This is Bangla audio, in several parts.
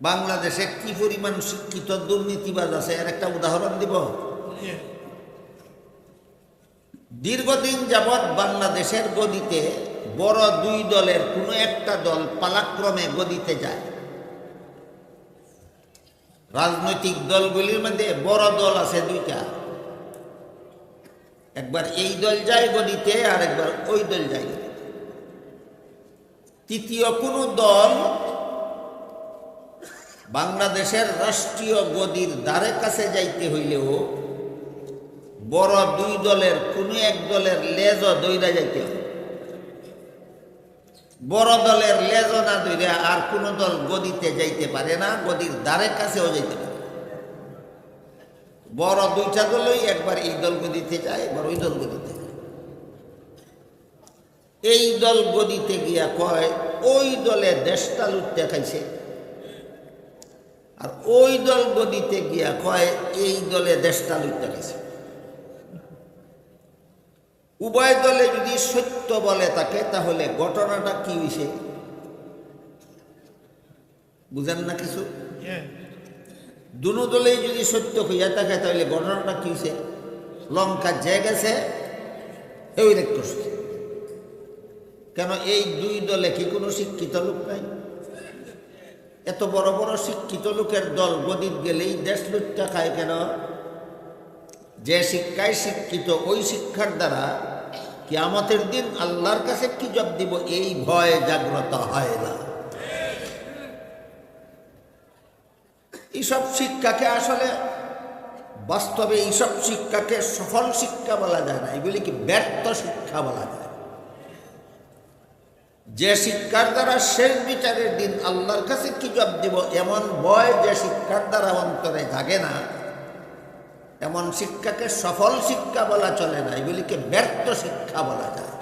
বাংলাদেশে কি পরিমাণ শিক্ষিত দুর্নীতিবাজ আছে এর একটা উদাহরণ দিব। দীর্ঘদিন যাবৎ বাংলাদেশের গদিতে বড় দুই দলের কোনো একটা দল পালাক্রমে গদিতে যায়। রাজনৈতিক দলগুলির মধ্যে বড় দল আছে দুইটা, একবার এই দল যায় গদিতে আর একবার ওই দল যায়। তৃতীয় কোনো দল বাংলাদেশের রাষ্ট্রীয় গদির দ্বারে কাছে যাইতে হইলেও বড় দুই দলের কোনো এক দলের লেজও দইরা যাইতে হবে। বড় দলের লেজও না দইরা আর কোনো দল গদিতে যাইতে পারে না, গদির দ্বারে কাছেও যাইতে পারে। বড় দুইটা দলই একবার এই দল গদিতে যায়, একবার ওই দল গদিতে যায়। এই দল গদিতে গিয়া কয় ওই দলে দেশটা লুটতে খাইছে, আর ওই দল গদিতে গিয়া কয় এই দলে দেশটা লুটতে খাইছে। উভয় দলে যদি সত্য বলে থাকে তাহলে ঘটনাটা কি হয়েছে বুঝেন না কিছু? দুনো দলেই যদি সত্য হইয়া থাকে তাহলে ঘটনাটা কি হয়েছে? লঙ্কা যে গেছে ওই রেক করছে। কেন এই দুই দলে কি কোনো শিক্ষিত লোক নাই? এত বড় বড় শিক্ষিত লোকের দল গদিত গেলেই দেশ লুটটা খায় কেন? যে শিক্ষায় শিক্ষিত ওই শিক্ষার দ্বারা কিয়ামতের দিন আল্লাহর কাছে কি জবাব দিব এই ভয় জাগ্রত হয় না। এইসব শিক্ষাকে আসলে বাস্তবে এইসব শিক্ষাকে সফল শিক্ষা বলা যায় না, এগুলি কি ব্যর্থ শিক্ষা বলা যায়। যে শিক্ষার দ্বারা শেষ বিচারের দিন আল্লাহর কাছে কি জবাব দিব এমন ভয় যে শিক্ষার দ্বারা অন্তরে জাগে না, এমন শিক্ষাকে সফল শিক্ষা বলা চলে না, এগুলিকে ব্যর্থ শিক্ষা বলা যায়।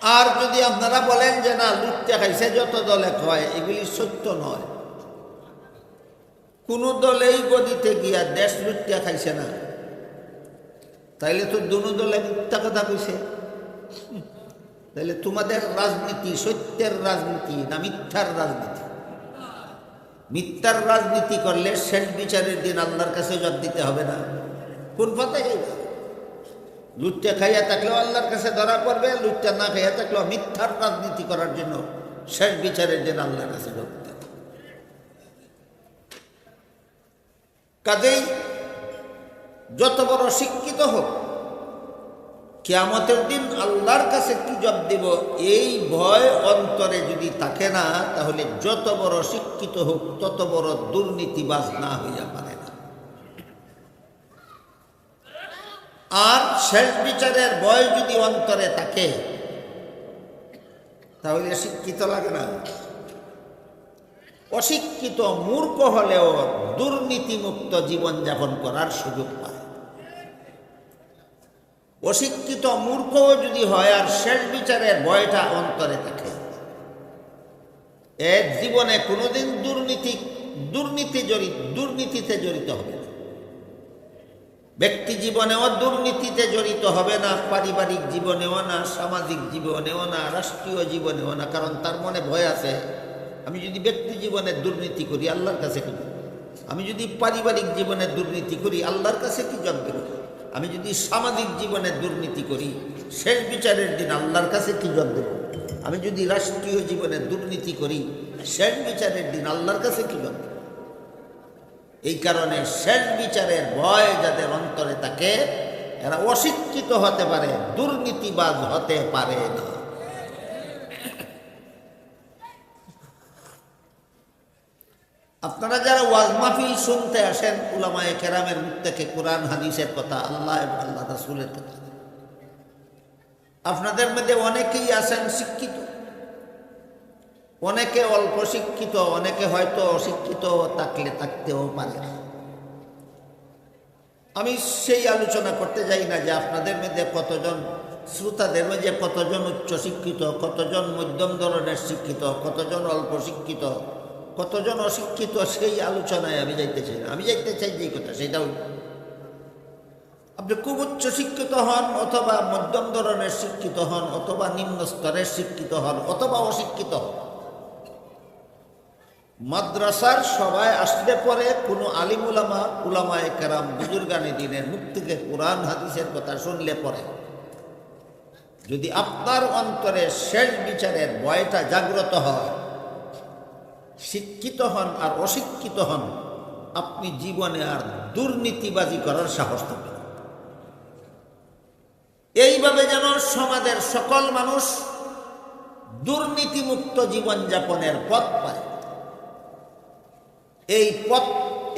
আর যদি আপনারা বলেন যে না লুটতে খাইছে যত দলে কয়, এগুলি সত্য নয়। কোন দলেই গদিতে গিয়া দেশ লুটতে খাইছে না, তাইলে তো দুনো দলে মিথ্যা কথা কইছে। তাইলে তোমাদের রাজনীতি সত্যের রাজনীতি না মিথ্যার রাজনীতি? মিথ্যার রাজনীতি করলে শেষ বিচারের দিন আল্লাহর কাছে জবাব দিতে হবে না? কোন পথে যাইবে? লুটটা খাইয়া থাকলেও আল্লাহর কাছে ধরা পড়বে, লুটটা না খাইয়া থাকলেও মিথ্যার রাজনীতি করার জন্য শেষ বিচারের দিন আল্লাহর কাছে জবাব দিতে হবে। কাজেই যত বড় শিক্ষিত হোক, কিয়ামতের দিন আল্লাহর কাছে কি জবাব দেব এই ভয় অন্তরে যদি থাকে না, তাহলে যত বড় শিক্ষিত হোক তত বড় দুর্নীতিবাজ না হইয়া পারে না। আর শেষ বিচারের ভয় যদি অন্তরে থাকে তাহলে শিক্ষিত লাগে না। অশিক্ষিত মূর্খ হলেও দুর্নীতিমুক্ত জীবনযাপন করার সুযোগ পায়। অশিক্ষিত মূর্খও যদি হয় আর শেষ বিচারের ভয়টা অন্তরে থাকে, এর জীবনে কোনোদিন দুর্নীতিতে জড়িত হবে না। ব্যক্তি জীবনেও দুর্নীতিতে জড়িত হবে না, পারিবারিক জীবনেও না, সামাজিক জীবনেও না, রাষ্ট্রীয় জীবনেও না। কারণ তার মনে ভয় আছে, আমি যদি ব্যক্তি জীবনে দুর্নীতি করি আল্লাহর কাছে কি? আমি যদি পারিবারিক জীবনে দুর্নীতি করি আল্লাহর কাছে কি জবাব দেব? আমি যদি সামাজিক জীবনে দুর্নীতি করি শেষ বিচারের দিন আল্লাহর কাছে কি জবাব দেব? আমি যদি রাষ্ট্রীয় জীবনে দুর্নীতি করি শেষ বিচারের দিন আল্লাহর কাছে কি জবাব দেব? এই কারণে শেষ বিচারের ভয় যাদের অন্তরে থাকে এরা অশিক্ষিত হতে পারে, দুর্নীতিবাজ হতে পারে না। আপনারা যারা ওয়াজ মাহফিল শুনতে আসেন, উলামায়ে কেরামের মুখ থেকে কোরআন হাদিসের কথা, আল্লাহ এবং আল্লাহ রাসূলের কথা, আপনাদের মধ্যে অনেকেই আছেন শিক্ষিত, অনেকে অল্প শিক্ষিত, অনেকে হয়তো অশিক্ষিত থাকতেও পারে। আমি সেই আলোচনা করতে যাই না যে আপনাদের মধ্যে কতজন, শ্রোতাদের মধ্যে কতজন উচ্চ শিক্ষিত, কতজন মধ্যম ধরনের শিক্ষিত, কতজন অল্প শিক্ষিত, কতজন অশিক্ষিত, সেই আলোচনায় আমি যাইতে চাই না। আমি যাইতে চাই যে কথা সেটাও, আপনি খুব উচ্চ শিক্ষিত হন অথবা মধ্যম ধরনের শিক্ষিত হন অথবা নিম্ন স্তরের শিক্ষিত হন অথবা অশিক্ষিত হন, মাদ্রাসার সবাই আসলে পরে কোনো আলিম উলামা উলামায়ে কেরাম বুজুর্গানে দিনের মুখ থেকে কোরআন হাদিসের কথা শুনলে পরে যদি আপনার অন্তরে শেষ বিচারের ভয়টা জাগ্রত হয়, শিক্ষিত হন আর অশিক্ষিত হন, আপনি জীবনে আর দুর্নীতিবাজি করার সাহস পাবেন। এইভাবে যেন সমাজের সকল মানুষ দুর্নীতিমুক্ত জীবনযাপনের পথ পায়,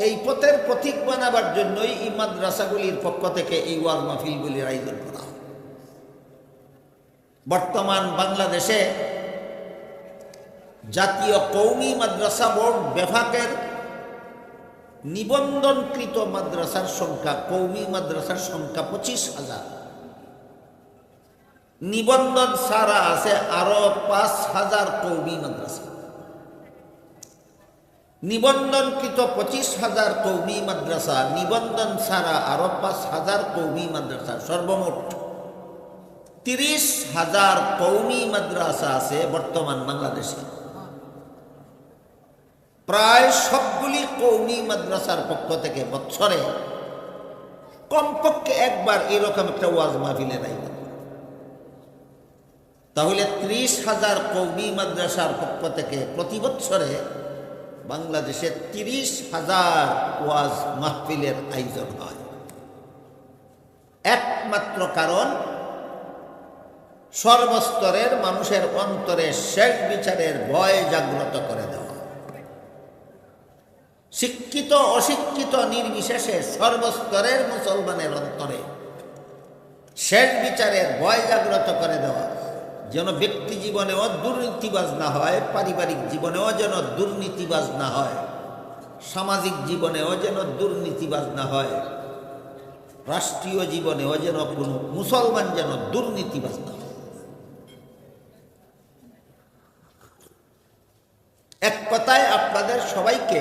এই পথের পথিক বানাবার জন্যই এই মাদ্রাসাগুলির পক্ষ থেকে এই ওয়াজ মাহফিলগুলির আয়োজন করা হয়। বর্তমান বাংলাদেশে জাতীয় কওমি মাদ্রাসা বোর্ড বেফাকের নিবন্ধনকৃত মাদ্রাসার সংখ্যা, কওমি মাদ্রাসার সংখ্যা 25,000। নিবন্ধন ছাড়া আছে আরো 5,000 কওমি মাদ্রাসা। নিবন্ধনকৃত 25,000 কওমি মাদ্রাসা, নিবন্ধন ছাড়া আরো 5,000 কওমি মাদ্রাসা, সর্বমোট 30,000 কওমি মাদ্রাসা আছে বর্তমান বাংলাদেশে। প্রায় সবগুলি কওমি মাদ্রাসার পক্ষ থেকে বছরে কমপক্ষে একবার এরকম একটা ওয়াজ মাহফিলের আয়োজন। তাহলে 30,000 কওমি মাদ্রাসার পক্ষ থেকে প্রতি বছরে বাংলাদেশে 30,000 ওয়াজ মাহফিলের আয়োজন হয়। একমাত্র কারণ সর্বস্তরের মানুষের অন্তরে শেষ বিচারের ভয় জাগ্রত করে দেওয়া। শিক্ষিত অশিক্ষিত নির্বিশেষে সর্বস্তরের মুসলমানের অন্তরে শেষ বিচারের ভয় জাগ্রত করে দেওয়া, যেন ব্যক্তি জীবনেও দুর্নীতিবাজ না হয়, পারিবারিক জীবনেও যেন দুর্নীতিবাজ না হয়, সামাজিক জীবনেও যেন দুর্নীতিবাজ না হয়, রাষ্ট্রীয় জীবনেও যেন কোনো মুসলমান যেন দুর্নীতিবাজ না হয়। এক কথায় আপনাদের সবাইকে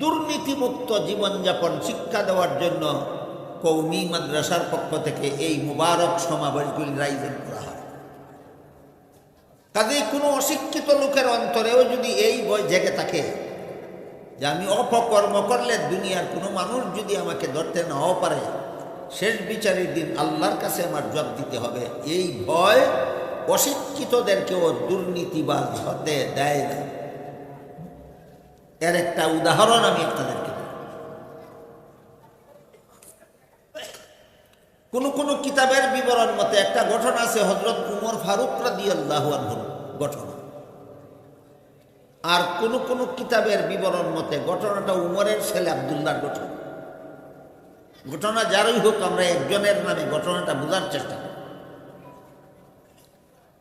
দুর্নীতিমুক্ত জীবনযাপন শিক্ষা দেওয়ার জন্য কওমি মাদ্রাসার পক্ষ থেকে এই মুবারক সমাবেশগুলির আয়োজন করা হয়। কাজেই কোনো অশিক্ষিত লোকের অন্তরেও যদি এই ভয় জেগে থাকে যে আমি অপকর্ম করলে দুনিয়ার কোনো মানুষ যদি আমাকে ধরতে নাও পারে, শেষ বিচারের দিন আল্লাহর কাছে আমার জবাব দিতে হবে, এই ভয় অশিক্ষিতদেরকেও দুর্নীতিবাজ হতে দেয় না। এর একটা উদাহরণ আমি আপনাদেরকে দেব। কোন কিতাবের বিবরণ মতে একটা ঘটনা আছে হযরত উমর ফারুক রাদিয়াল্লাহু আনহুর ঘটনা, আর কোন কিতাবের বিবরণ মতে ঘটনাটা উমরের ছেলে আব্দুল্লাহর ঘটনা। ঘটনা যারই হোক, আমরা একজনের নামে ঘটনাটা বোঝার চেষ্টা করি।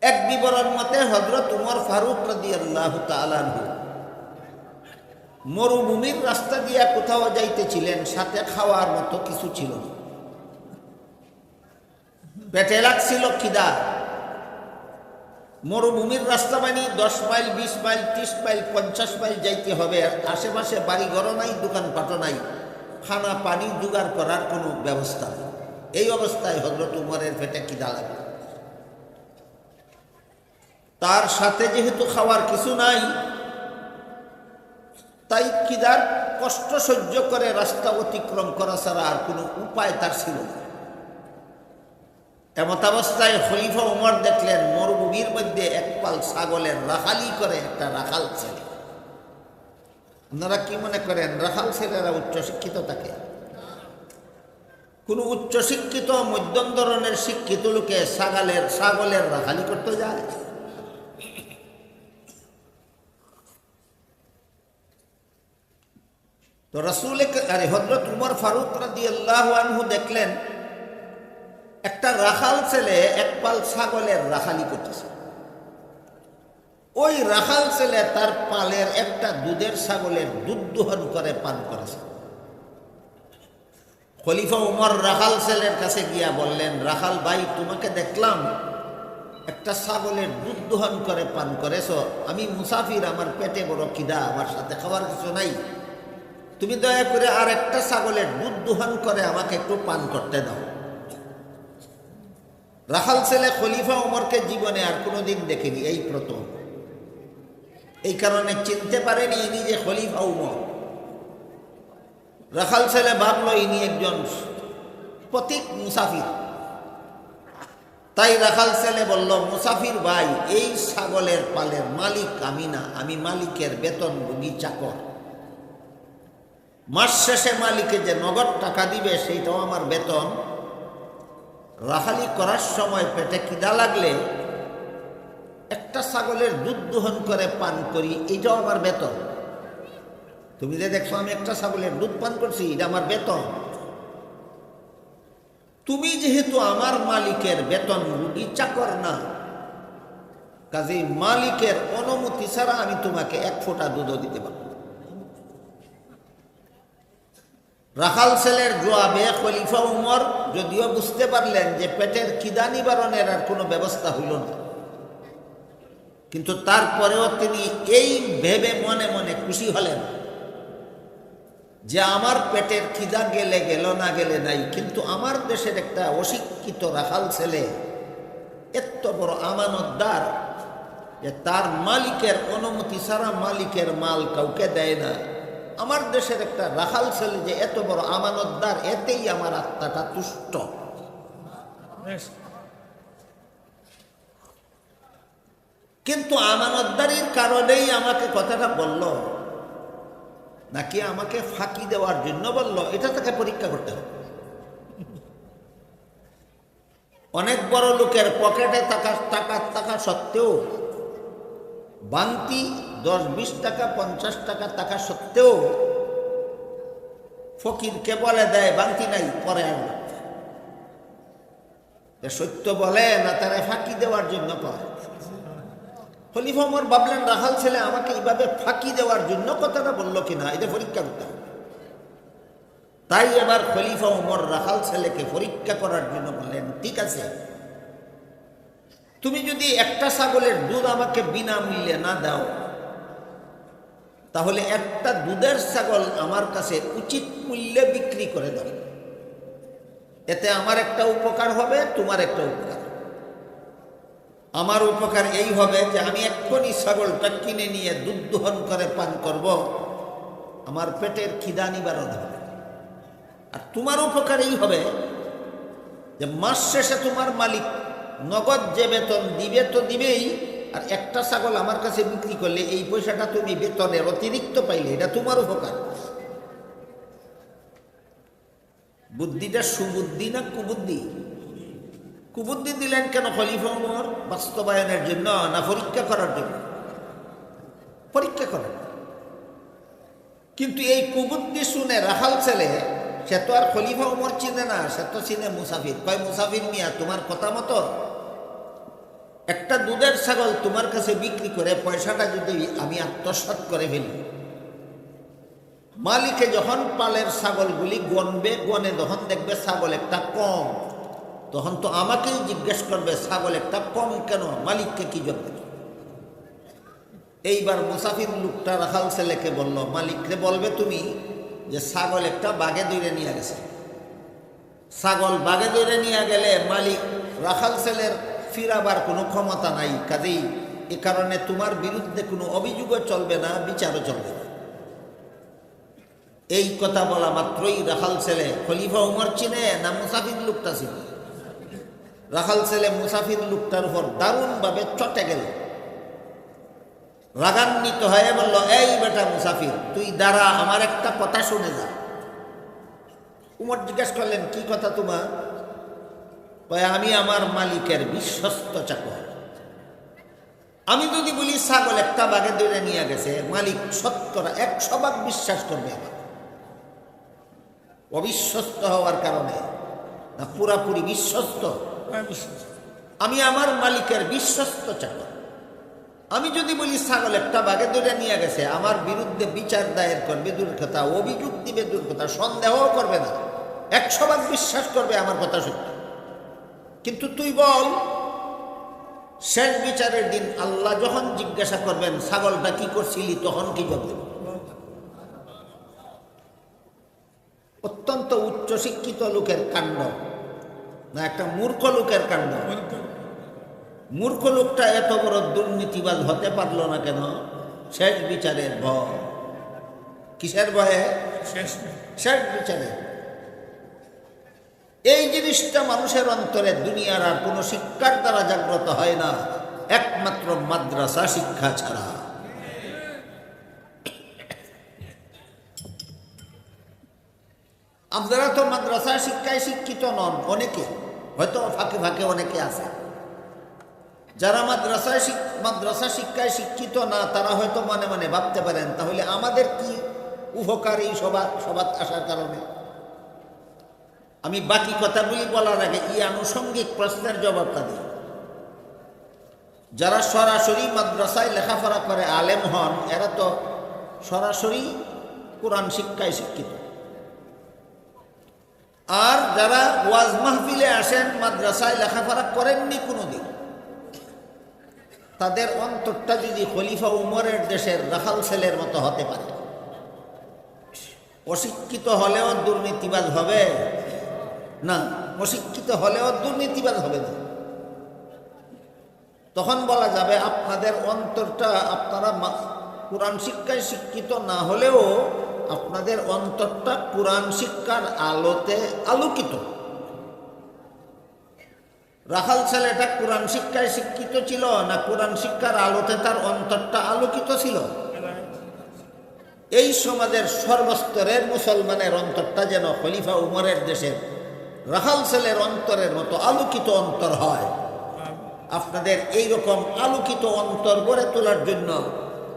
এক বিবরণ মতে হযরত উমর ফারুক রাদিয়াল্লাহু তাআলা আনহু মরুভূমির রাস্তা দিয়া কোথাও যাইতেছিলেন, সাথে খাওয়ার মতো কিছু ছিল না, পেটে লাগছিল খিদা। মরুভূমির রাস্তা মানে 10 মাইল 20 মাইল 30 মাইল 50 মাইল যাইতে হবে, আশেপাশে বাড়ি ঘর নাই, দোকানপাটও নাই, খানা পানি জোগাড় করার কোনো ব্যবস্থা নেই। এই অবস্থায় হযরত উমরের পেটে খিদা লাগে। তার সাথে যেহেতু খাওয়ার কিছু নাই, তাই খিদার কষ্ট সহ্য করে রাস্তা অতিক্রম করা ছাড়া আর কোনো উপায় তার ছিল না। এমতাবস্থায় খলিফা উমর দেখলেন মরুভূমির মধ্যে এক পাল ছাগলের রাখালি করে একটা রাখাল ছেলে। আপনারা কি মনে করেন রাখাল ছেলেরা উচ্চশিক্ষিত থাকে? কোন উচ্চশিক্ষিত মধ্যম ধরনের শিক্ষিত লোকে ছাগলের রাখালি করতে যায়? তো হযরত উমর ফারুক রাদিয়াল্লাহু আনহু দেখলেন একটা রাখাল ছেলে এক পাল ছাগলের রাখালি করতেছে। ওই রাখাল ছেলে তার পালের একটা দুধের ছাগলের দুধ দোহন করে পান করেছে। খলিফা উমর রাখাল ছেলের কাছে গিয়া বললেন, রাখাল ভাই, তোমাকে দেখলাম একটা ছাগলের দুধ দোহন করে পান করেছ। আমি মুসাফির, আমার পেটে বড় খিদা, আমার সাথে খাবার কিছু নাই, তুমি দয়া করে আর একটা ছাগলের দুধ দোহন করে আমাকে একটু পান করতে দাও। রাখাল ছেলে খলিফা উমরকে জীবনে আর কোনোদিন দেখেনি, এই প্রথম। এই কারণে চিনতে পারেনি ইনি যে খলিফা উমর। রাখাল ছেলে ভাবল ইনি একজন পথিক মুসাফির। তাই রাখাল ছেলে বলল, মুসাফির ভাই, এই ছাগলের পালের মালিক আমি না, আমি মালিকের বেতনভোগী চাকর। মাস শেষে মালিকে যে নগদ টাকা দিবে সেইটাও আমার বেতন। রাখালি করার সময় পেটে খিদা লাগলে একটা ছাগলের দুধ দোহন করে পান করি, এইটাও আমার বেতন। তুমি যে দেখছো আমি একটা ছাগলের দুধ পান করছি, এটা আমার বেতন। তুমি যেহেতু আমার মালিকের বেতন রুগী চাকর না, কাজেই মালিকের অনুমতি ছাড়া আমি তোমাকে এক ফোঁটা দুধও দিতে পারব। রাখাল ছেলের জবাবে খলিফা উমর যদিও বুঝতে পারলেন যে পেটের খিদা নিবারণের আর কোনো ব্যবস্থা হইল না, কিন্তু তারপরেও তিনি এই ভেবে মনে মনে খুশি হলেন যে আমার পেটের খিদা গেলে গেল, না গেলে নাই, কিন্তু আমার দেশের একটা অশিক্ষিত রাখাল ছেলে এত বড় আমানতদার যে তার মালিকের অনুমতি ছাড়া মালিকের মাল কাউকে দেয় না। আমার দেশের একটা রাখাল ছেলে যে এত বড় আমানতদার, এতেই আমার আত্মাটা তুষ্ট। কিন্তু আমানতদারির কারণেই আমাকে কথাটা বলল, নাকি আমাকে ফাঁকি দেওয়ার জন্য বলল, এটা তাকে পরীক্ষা করতে হবে। অনেক বড় লোকের পকেটে টাকা সত্ত্বেও, বাংতি 10-20 টাকা 50 টাকা টাকা সত্ত্বেও ফকিরকে বলে দেয় বাংতি নাই, পরে আনবে। সত্য বলে না তারা ফাঁকি দেওয়ার জন্য পায়। খলিফা উমর ভাবলেন রাখাল ছেলে আমাকে এইভাবে ফাঁকি দেওয়ার জন্য কথাটা বললো কিনা, এটা পরীক্ষা করতে হবে। তাই এবার খলিফা উমর রাখাল ছেলেকে পরীক্ষা করার জন্য বললেন, ঠিক আছে, তুমি যদি একটা ছাগলের দুধ আমাকে বিনামূল্যে না দাও, তাহলে একটা দুধের ছাগল আমার কাছে উচিত মূল্যে বিক্রি করে দাও। এতে আমার একটা উপকার হবে, তোমার একটা উপকার। আমার উপকার এই হবে যে আমি এক্ষুনি ছাগলটা কিনে নিয়ে দুধ দোহন করে পান করব, আমার পেটের খিদা নিবারণ হবে। আর তোমার উপকার এই হবে যে মাস শেষে তোমার মালিক নগদ যে বেতন দিবে তো দিবেই, আর একটা ছাগল আমার কাছে বিক্রি করলে এই পয়সাটা তুমি বেতনের অতিরিক্ত পাইলে, এটা তোমার উপকার। বুদ্ধিটা সুবুদ্ধি না কুবুদ্ধি? কুবুদ্ধি দিলেন কেন খলিফা উমর? বাস্তবায়নের জন্য না পরীক্ষা করার জন্য? পরীক্ষা করার। কিন্তু এই কুবুদ্ধি শুনে রাখাল ছেলে, সে তো আর খলিফা উমর চিনে না, সে তো চিনে মুসাফির। কয়, মুসাফির মিয়া, তোমার কথা মতো একটা দুধের ছাগল তোমার কাছে বিক্রি করে পয়সাটা যদি আমি আত্মসাৎ করে ফেলি, মালিকে যখন পালের ছাগলগুলি গণবে, গনে যখন দেখবে ছাগল একটা কম, তখন তো আমাকেই জিজ্ঞেস করবে ছাগল একটা কম কেন, মালিককে কি জন্য? এইবার মুসাফির লোকটা রাখাল ছেলেকে বলল, মালিককে বলবে তুমি যে ছাগল একটা বাগে দৌড়ে নিয়ে গেছে। ছাগল বাগে দৌড়ে নিয়ে গেলে মালিক রাখাল ছেলের ফিরাবার কোনো ক্ষমতা নাই, কাজেই এ কারণে তোমার বিরুদ্ধে কোনো অভিযোগও চলবে না, বিচারও চলবে না। এই কথা বলা মাত্রই রাখাল ছেলে খলিফা উমর চিনে না মুসাফির লোকটা চিনে? রাখাল ছেলে মুসাফির লোকটার উপর দারুণভাবে চটে গেল, রাগান্বিত হয়ে বলল, এই বেটা মুসাফির, তুই দাঁড়া, আমার একটা কথা শুনে যা। উমর জিজ্ঞেস করলেন, কি কথা তোমার? আমি আমার মালিকের বিশ্বস্ত চাকর। আমি যদি বলি ছাগল একটা বাগে ধরে নিয়ে গেছে, মালিক 100% বিশ্বাস করবে আমার। অবিশ্বস্ত হওয়ার কারণে না পুরাপুরি বিশ্বস্ত? আমি আমার মালিকের বিশ্বস্ত চাকর। আমি যদি বলি ছাগল একটা বাগে ধরে নিয়ে গেছে, আমার বিরুদ্ধে বিচার দায়ের করবে দূর কথা, অভিযোগ দিবে দূর কথা, সন্দেহও করবে না, 100% বিশ্বাস করবে আমার কথা সত্য। কিন্তু তুই বল, শেষ বিচারের দিন আল্লাহ যখন জিজ্ঞাসা করবেন ছাগলটা কি করছিলি, তখন কি করবেন? অত্যন্ত উচ্চশিক্ষিত লোকের কাণ্ড না একটা মূর্খ লোকের কাণ্ড? মূর্খ লোকটা এত বড় দুর্নীতিবাজ হতে পারলো না কেন? শেষ বিচারের ভয়। কিসের ভয়ে? শেষ বিচারের। এই জিনিসটা মানুষের অন্তরে দুনিয়ার আর কোনো শিক্ষার দ্বারা জাগ্রত হয় না, একমাত্র মাদ্রাসা শিক্ষা ছাড়া। আপনারা তো মাদ্রাসা শিক্ষায় শিক্ষিত নন, অনেকে হয়তো ফাঁকে ফাঁকে অনেকে আছে। যারা মাদ্রাসা শিক্ষায় শিক্ষিত না, তারা হয়তো মনে মনে ভাবতে পারেন তাহলে আমাদের কি উপকার এই সবাত আসার কারণে। আমি বাকি কথাগুলি বলার আগে এই আনুষঙ্গিক প্রশ্নের জবাবটা দিই। যারা সরাসরি মাদ্রাসায় লেখাপড়া করে আলেম হন, এরা তো সরাসরি কোরআন শিক্ষায় শিক্ষিত। আর যারা ওয়াজ মাহফিলে আসেন, মাদ্রাসায় লেখাপড়া করেননি কোনোদিন, তাদের অন্তরটা যদি খলিফা উমরের দেশের রাখাল ছেলের মতো হতে পারে, অশিক্ষিত হলেও দুর্নীতিবাজ হবে না, অশিক্ষিত হলেও দুর্নীতিবাজ হবে না। তখন বলা যাবে আপনাদের অন্তরটা, আপনারা কোরআন শিক্ষায় শিক্ষিত না হলেও আপনাদের অন্তরটা কোরআন শিক্ষার আলোতে আলোকিত। রাখাল ছেলেটা কোরআন শিক্ষায় শিক্ষিত ছিল না কোরআন শিক্ষার আলোতে তার অন্তরটা আলোকিত ছিল? এই সমাজের সর্বস্তরের মুসলমানের অন্তরটা যেন খলিফা উমরের দেশের রাখাল ছেলের অন্তরের মতো আলোকিত অন্তর হয়। আপনাদের এইরকম আলোকিত অন্তর গড়ে তোলার জন্য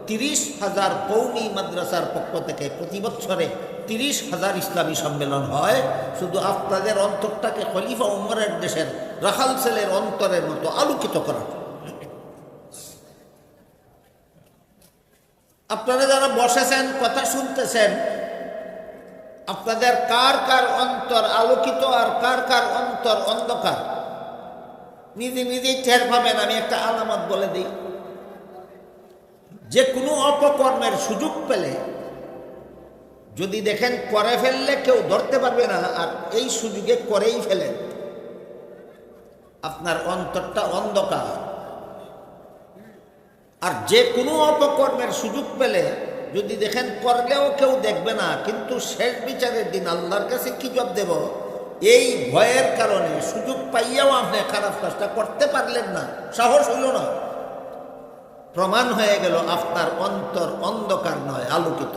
30,000 কওমি মাদ্রাসার পক্ষ থেকে প্রতি বছরে 30,000 ইসলামী সম্মেলন হয়, শুধু আপনাদের অন্তরটাকে খলিফা উমরের দেশের রাখাল ছেলের অন্তরের মতো আলোকিত করা। আপনারা যারা বসেছেন কথা শুনতেছেন, আপনাদের কার কার অন্তর আলোকিত আর কার কার অন্তর অন্ধকার নিজে নিজেই টের পাবেন। আমি একটা আলামত বলে দিই, যে কোনো অপকর্মের সুযোগ পেলে যদি দেখেন করে ফেললে কেউ ধরতে পারবে না, আর এই সুযোগে করেই ফেলেন, আপনার অন্তরটা অন্ধকার। আর যে কোনো অপকর্মের সুযোগ পেলে যদি দেখেন করলেও কেউ দেখবে না, কিন্তু শেষ বিচারের দিন আল্লাহর কাছে কি জবাব দেব, এই ভয়ের কারণে সুযোগ পাইয়াও আপনি খারাপ কাজটা করতে পারলেন না, সাহস হইল না, প্রমাণ হয়ে গেল আপনার অন্তর অন্ধকার নয়, আলোকিত।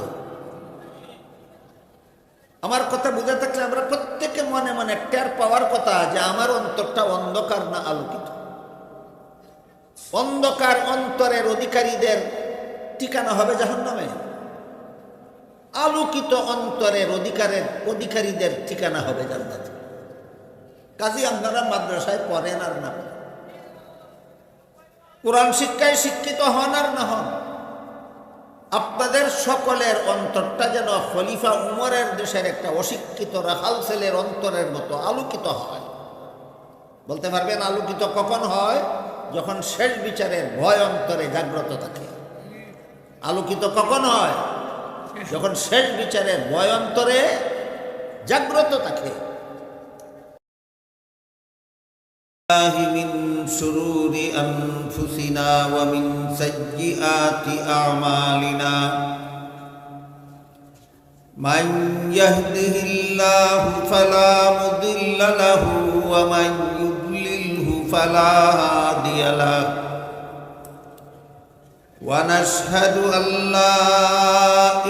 আমার কথা বুঝে থাকলে আমরা প্রত্যেকে মনে মনে টের পাওয়ার কথা যে আমার অন্তরটা অন্ধকার না আলোকিত। অন্ধকার অন্তরের অধিকারীদের ঠিকানা হবে জাহান্নামে, আলোকিত অন্তরের অধিকারীদের ঠিকানা হবে জান্নাতে। কাজী আপনারা মাদ্রাসায় পড়েন আর না, কোরআন শিক্ষায় শিক্ষিত হন আর না হন, আপনাদের সকলের অন্তরটা যেন খলিফা উমরের দেশের একটা অশিক্ষিত রাখাল ছেলের অন্তরের মতো আলোকিত হয়। বলতে পারবেন আলোকিত কখন হয়? যখন শেষ বিচারের ভয় অন্তরে জাগ্রত থাকে। আলোকিত কখন হয়? যখন শেষ বিচারের ভয় অন্তরে জাগ্রত থাকে। মিন শুরুরি আনফুসিনা ওয়া মিন সাইয়্যিআতি আ'মালিনা মান ইয়াহদিহিল্লাহু ফালা মুদিল্লা লাহু ওয়া মান ইউদ্লিলহু ফালা হাদিয়া লাহু ওয়া নাশহাদু আল্লা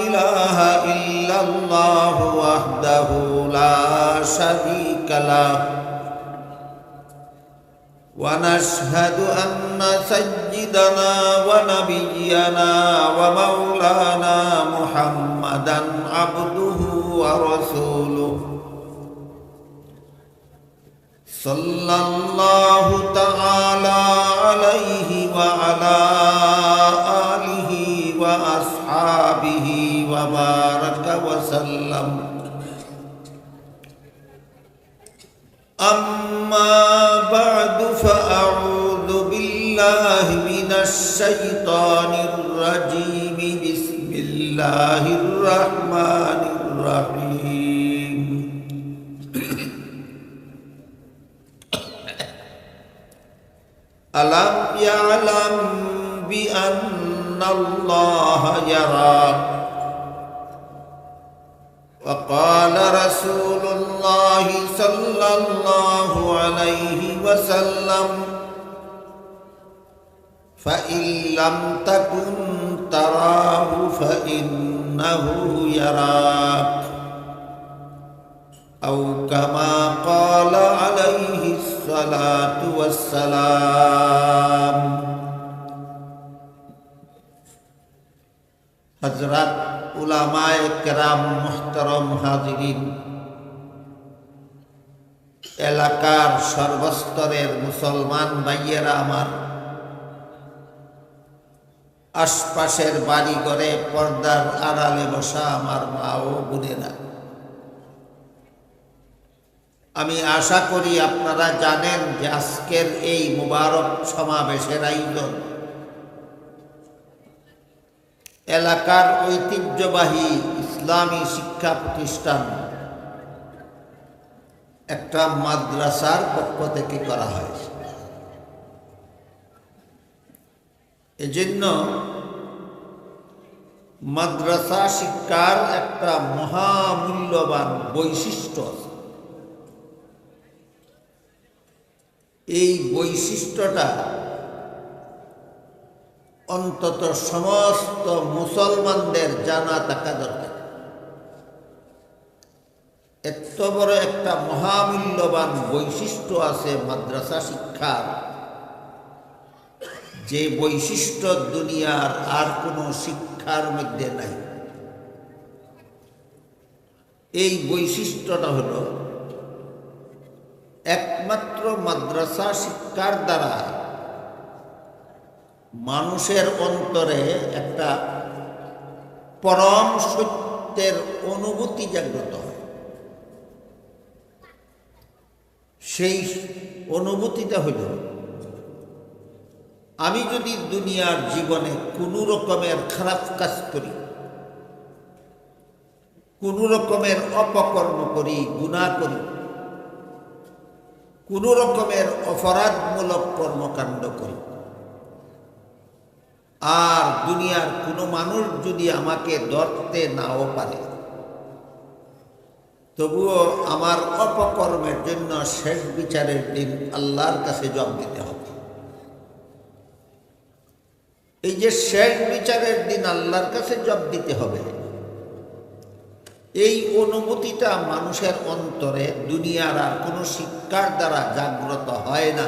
ইলাহা ইল্লাল্লাহু ওয়াহদাহু লা শারীকা লাহু ونشهد أن سيدنا ونبينا ومولانا محمدا عبده ورسوله صلى الله تعالى عليه وعلى آله وأصحابه وبارك وسلم أما بعد فأعوذ بالله من الشيطان الرجيم بسم الله الرحمن الرحيم ألم يعلم بأن আন্নাল্লাহা ইয়ারা। وقال رسول الله صلى الله عليه وسلم فإن لم تكن تراه فإنه يراك أو كما قال عليه الصلاة والسلام। হযরত উলামায়ে কেরাম, মুহতারম হাজিরিন, এলাকার সর্বস্তরের মুসলমান ভাইয়েরা আমার, আশপাশের বাড়িঘরে পর্দার আড়ালে বসা আমার মা ও বোনেরা, আমি আশা করি আপনারা জানেন যে আজকের এই মুবারক সমাবেশের আয়োজন এলাকার ঐতিহ্যবাহী ইসলামী শিক্ষা প্রতিষ্ঠান একটা মাদ্রাসার পক্ষ থেকে করা হয়েছে। এজন্য মাদ্রাসা শিক্ষার একটা মহামূল্যবান বৈশিষ্ট্য আছে। এই বৈশিষ্ট্যটা অন্তত সমস্ত মুসলমানদের জানা থাকা দরকার। এত বড় একটা মহামূল্যবান বৈশিষ্ট্য আছে মাদ্রাসা শিক্ষার, যে বৈশিষ্ট্য দুনিয়ার আর কোনো শিক্ষার মধ্যে নাই। এই বৈশিষ্ট্যটা হলো একমাত্র মাদ্রাসা শিক্ষার দ্বারা মানুষের অন্তরে একটা পরম সত্যের অনুভূতি জাগ্রত হয়। সেই অনুভূতিটা হইল, আমি যদি দুনিয়ার জীবনে কোনো রকমের খারাপ কাজ করি, কোনো রকমের অপকর্ম করি, গুনাহ করি, কোনো রকমের অপরাধমূলক কর্মকাণ্ড করি, আর দুনিয়ার কোনো মানুষ যদি আমাকে ধরতে নাও পারে, তবুও আমার অপকর্মের জন্য শেষ বিচারের দিন আল্লাহর কাছে জবাব দিতে হবে। এই যে শেষ বিচারের দিন আল্লাহর কাছে জবাব দিতে হবে, এই অনুভূতিটা মানুষের অন্তরে দুনিয়ার আর কোনো শিক্ষার দ্বারা জাগ্রত হয় না,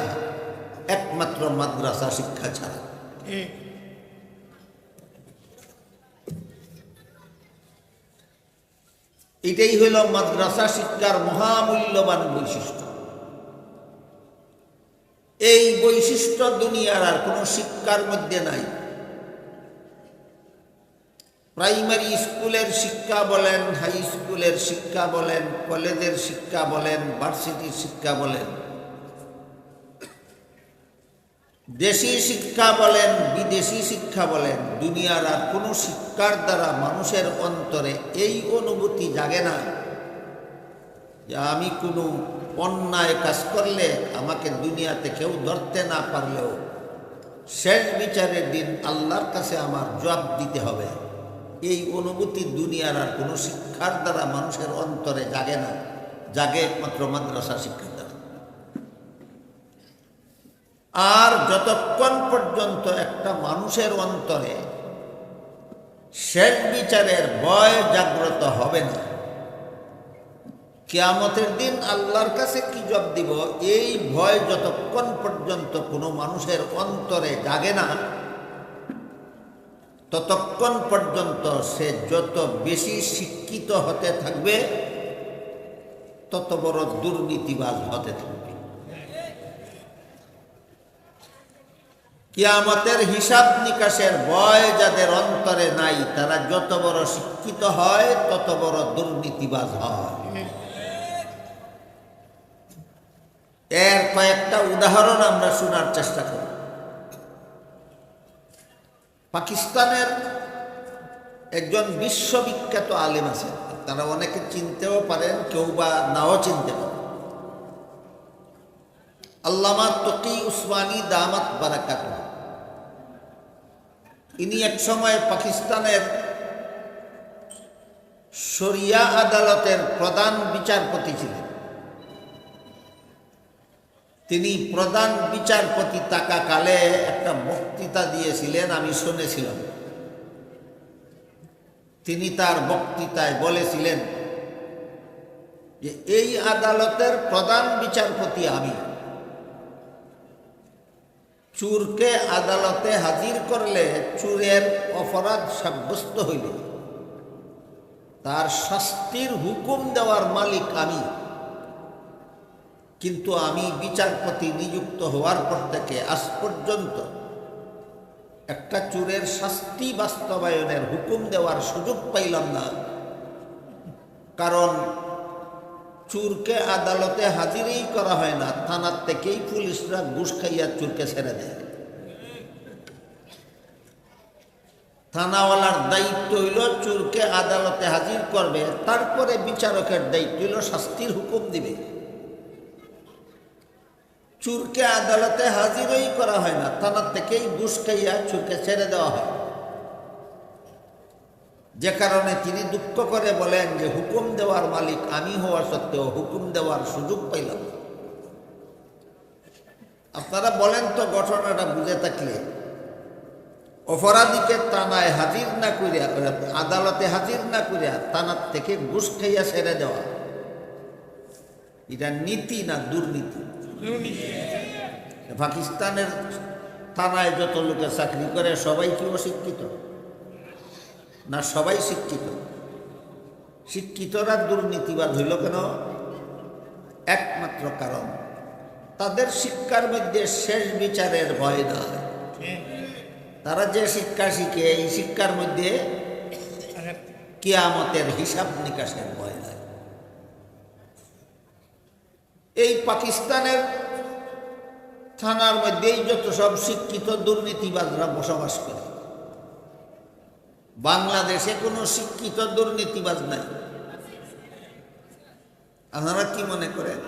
একমাত্র মাদ্রাসা শিক্ষা ছাড়া। এটাই হইল মাদ্রাসা শিক্ষার মহামূল্যবান বৈশিষ্ট্য। এই বৈশিষ্ট্য দুনিয়ার আর কোনো শিক্ষার মধ্যে নাই। প্রাইমারি স্কুলের শিক্ষা বলেন, হাই স্কুলের শিক্ষা বলেন, কলেজের শিক্ষা বলেন, ভার্সিটির শিক্ষা বলেন, দেশি শিক্ষা বলেন, বিদেশি শিক্ষা বলেন, দুনিয়ার আর কোনো শিক্ষার দ্বারা মানুষের অন্তরে এই অনুভূতি জাগে না যে আমি কোনো অন্যায় কাজ করলে আমাকে দুনিয়াতে কেউ ধরতে না পারলেও শেষ বিচারের দিন আল্লাহর কাছে আমার জবাব দিতে হবে। এই অনুভূতি দুনিয়ার আর কোনো শিক্ষার দ্বারা মানুষের অন্তরে জাগে না, জাগে একমাত্র মাদ্রাসা শিক্ষার দ্বারা। আর যতক্ষণ পর্যন্ত একটা মানুষের অন্তরে শেষ বিচারের ভয় জাগ্রত হবে না, কিয়ামতের দিন আল্লাহর কাছে কি জবাব দিব, এই ভয় যতক্ষণ পর্যন্ত কোনো মানুষের অন্তরে জাগে না, ততক্ষণ পর্যন্ত সে যত বেশি শিক্ষিত হতে থাকবে তত বড় দুর্নীতিবাজ হতে থাকবে। কিয়ামতের হিসাব নিকাশের ভয় যাদের অন্তরে নাই, তারা যত বড় শিক্ষিত হয় তত বড় দুর্নীতিবাজ হয়। এর কয়েকটা উদাহরণ আমরা শোনার চেষ্টা করি। পাকিস্তানের একজন বিশ্ববিখ্যাত আলেম আছেন, তারা অনেকে চিনতেও পারেন, কেউ বা নাও চিনতে পারেন। আল্লামা তকি উসমানী দামাত বারাকাতুহু। ইনি এক সময় পাকিস্তানের শরিয়া আদালতের প্রধান বিচারপতি ছিলেন। তিনি প্রধান বিচারপতি থাকাকালে একটা বক্তৃতা দিয়েছিলেন, আমি শুনেছিলাম। তিনি তার বক্তৃতায় বলেছিলেন যে এই আদালতের প্রধান বিচারপতি আমি। চোরকে আদালতে হাজির করলে চোরের অপরাধ সাব্যস্ত হইলে তার শাস্তির হুকুম দেওয়ার মালিক আমি। কিন্তু আমি বিচারপতি নিযুক্ত হওয়ার পর থেকে আজ পর্যন্ত একটা চোরের শাস্তি বাস্তবায়নের হুকুম দেওয়ার সুযোগ পাইলাম না, কারণ চোরকে আদালতে হাজিরই করা হয় না, থানার থেকেই পুলিশরা ঘুষ খাইয়া চোরকে ছেড়ে দেয়। থানাওয়ালার দায়িত্ব হইল চোরকে আদালতে হাজির করবে, তারপরে বিচারকের দায়িত্ব হইল শাস্তির হুকুম দিবে। চোরকে আদালতে হাজিরই করা হয় না, থানার থেকেই ঘুষ খাইয়া চোরকে ছেড়ে দেওয়া হয়। যে কারণে তিনি দুঃখ করে বলেন যে হুকুম দেওয়ার মালিক আমি হওয়া সত্ত্বেও হুকুম দেওয়ার সুযোগ পাইলাম। আপনারা বলেন তো, ঘটনাটা বুঝে থাকলে অপরাধীকে থানায় হাজির না করিয়া, আদালতে হাজির না করিয়া থানার থেকে ঘুষ খাইয়া ছেড়ে দেওয়া, এটা নীতি না দুর্নীতি? পাকিস্তানের থানায় যত লোকে চাকরি করে সবাই কি অশিক্ষিত না? সবাই শিক্ষিত। শিক্ষিতরা দুর্নীতিবাদ হইল কেন? একমাত্র কারণ তাদের শিক্ষার মধ্যে শেষ বিচারের ভয় নাই। তারা যে শিক্ষা শিখে, এই শিক্ষার মধ্যে কিয়ামতের হিসাব নিকাশের ভয় নাই। এই পাকিস্তানের থানার মধ্যেই যত সব শিক্ষিত দুর্নীতিবাদরা বসবাস করে। বাংলাদেশে কোনো শিক্ষিত দুর্নীতিবাজ নাই। আপনারা কি মনে করেন?